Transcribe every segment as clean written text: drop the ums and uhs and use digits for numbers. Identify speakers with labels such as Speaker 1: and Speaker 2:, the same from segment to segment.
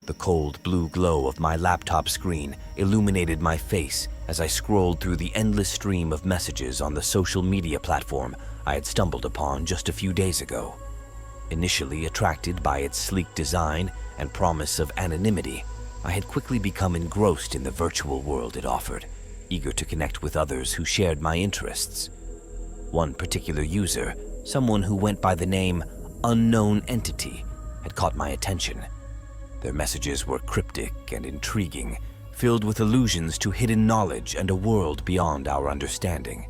Speaker 1: The cold blue glow of my laptop screen illuminated my face as I scrolled through the endless stream of messages on the social media platform I had stumbled upon just a few days ago. Initially attracted by its sleek design and promise of anonymity, I had quickly become engrossed in the virtual world it offered, eager to connect with others who shared my interests. One particular user, someone who went by the name UnknownEntity, had caught my attention. Their messages were cryptic and intriguing, filled with allusions to hidden knowledge and a world beyond our understanding.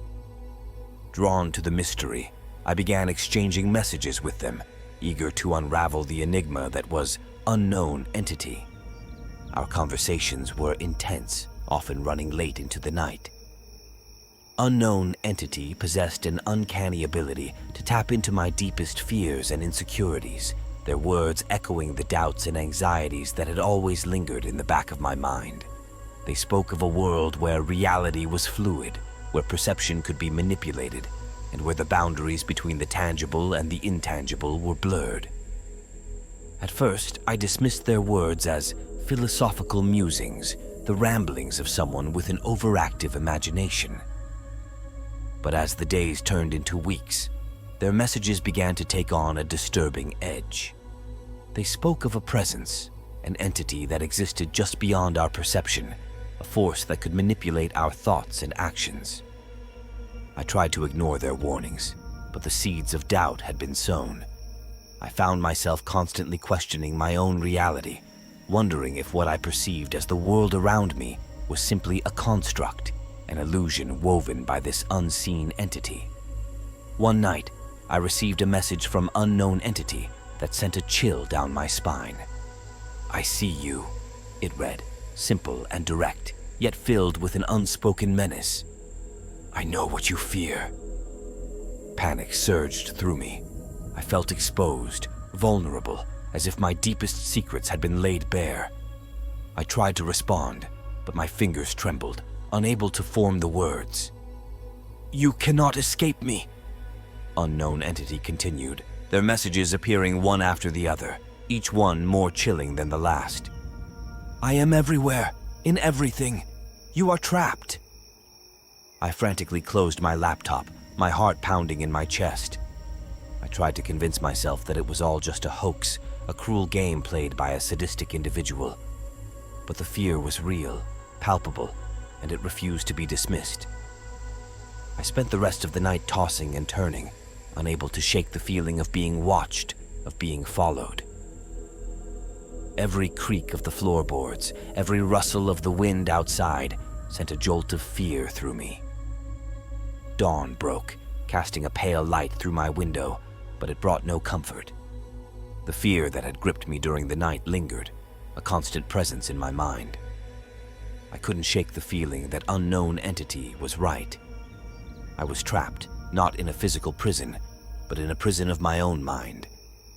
Speaker 1: Drawn to the mystery, I began exchanging messages with them, eager to unravel the enigma that was UnknownEntity. Our conversations were intense, often running late into the night. UnknownEntity possessed an uncanny ability to tap into my deepest fears and insecurities, their words echoing the doubts and anxieties that had always lingered in the back of my mind. They spoke of a world where reality was fluid, where perception could be manipulated, and where the boundaries between the tangible and the intangible were blurred. At first, I dismissed their words as philosophical musings, the ramblings of someone with an overactive imagination. But as the days turned into weeks, their messages began to take on a disturbing edge. They spoke of a presence, an entity that existed just beyond our perception, a force that could manipulate our thoughts and actions. I tried to ignore their warnings, but the seeds of doubt had been sown. I found myself constantly questioning my own reality, wondering if what I perceived as the world around me was simply a construct, an illusion woven by this unseen entity. One night, I received a message from UnknownEntity that sent a chill down my spine. "I see you," it read, simple and direct, yet filled with an unspoken menace. "I know what you fear." Panic surged through me. I felt exposed, vulnerable, as if my deepest secrets had been laid bare. I tried to respond, but my fingers trembled, unable to form the words. "You cannot escape me," UnknownEntity continued, their messages appearing one after the other, each one more chilling than the last. "I am everywhere, in everything. You are trapped." I frantically closed my laptop, my heart pounding in my chest. I tried to convince myself that it was all just a hoax, a cruel game played by a sadistic individual. But the fear was real, palpable, and it refused to be dismissed. I spent the rest of the night tossing and turning, unable to shake the feeling of being watched, of being followed. Every creak of the floorboards, every rustle of the wind outside sent a jolt of fear through me. Dawn broke, casting a pale light through my window, but it brought no comfort. The fear that had gripped me during the night lingered, a constant presence in my mind. I couldn't shake the feeling that UnknownEntity was right. I was trapped, not in a physical prison, but in a prison of my own mind,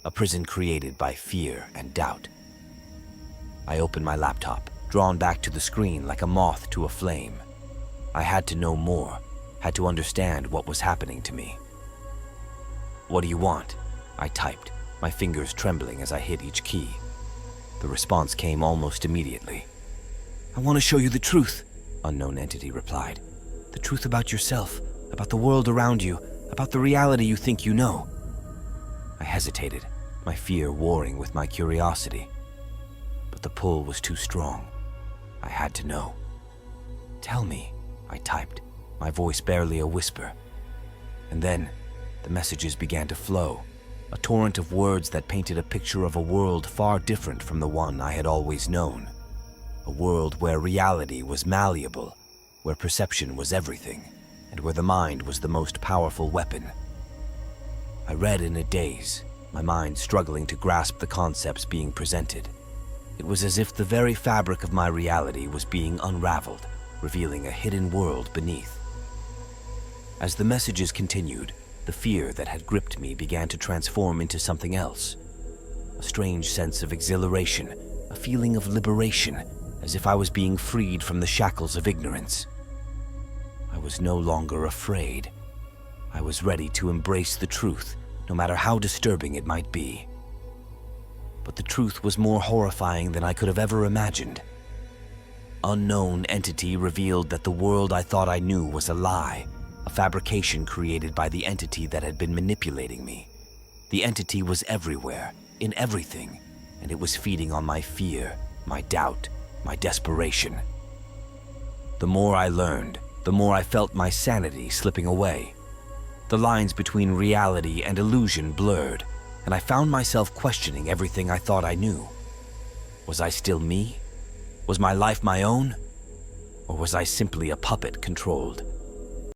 Speaker 1: a prison created by fear and doubt. I opened my laptop, drawn back to the screen like a moth to a flame. I had to know more, had to understand what was happening to me. "What do you want?" I typed, my fingers trembling as I hit each key. The response came almost immediately. "I want to show you the truth," UnknownEntity replied. "The truth about yourself, about the world around you, about the reality you think you know." I hesitated, my fear warring with my curiosity. But the pull was too strong. I had to know. "Tell me," I typed, my voice barely a whisper. And then, the messages began to flow, a torrent of words that painted a picture of a world far different from the one I had always known. A world where reality was malleable, where perception was everything, and where the mind was the most powerful weapon. I read in a daze, my mind struggling to grasp the concepts being presented. It was as if the very fabric of my reality was being unraveled, revealing a hidden world beneath. As the messages continued, the fear that had gripped me began to transform into something else. A strange sense of exhilaration, a feeling of liberation, as if I was being freed from the shackles of ignorance. I was no longer afraid. I was ready to embrace the truth, no matter how disturbing it might be. But the truth was more horrifying than I could have ever imagined. UnknownEntity revealed that the world I thought I knew was a lie, a fabrication created by the entity that had been manipulating me. The entity was everywhere, in everything, and it was feeding on my fear, my doubt, my desperation. The more I learned, the more I felt my sanity slipping away. The lines between reality and illusion blurred, and I found myself questioning everything I thought I knew. Was I still me? Was my life my own? Or was I simply a puppet controlled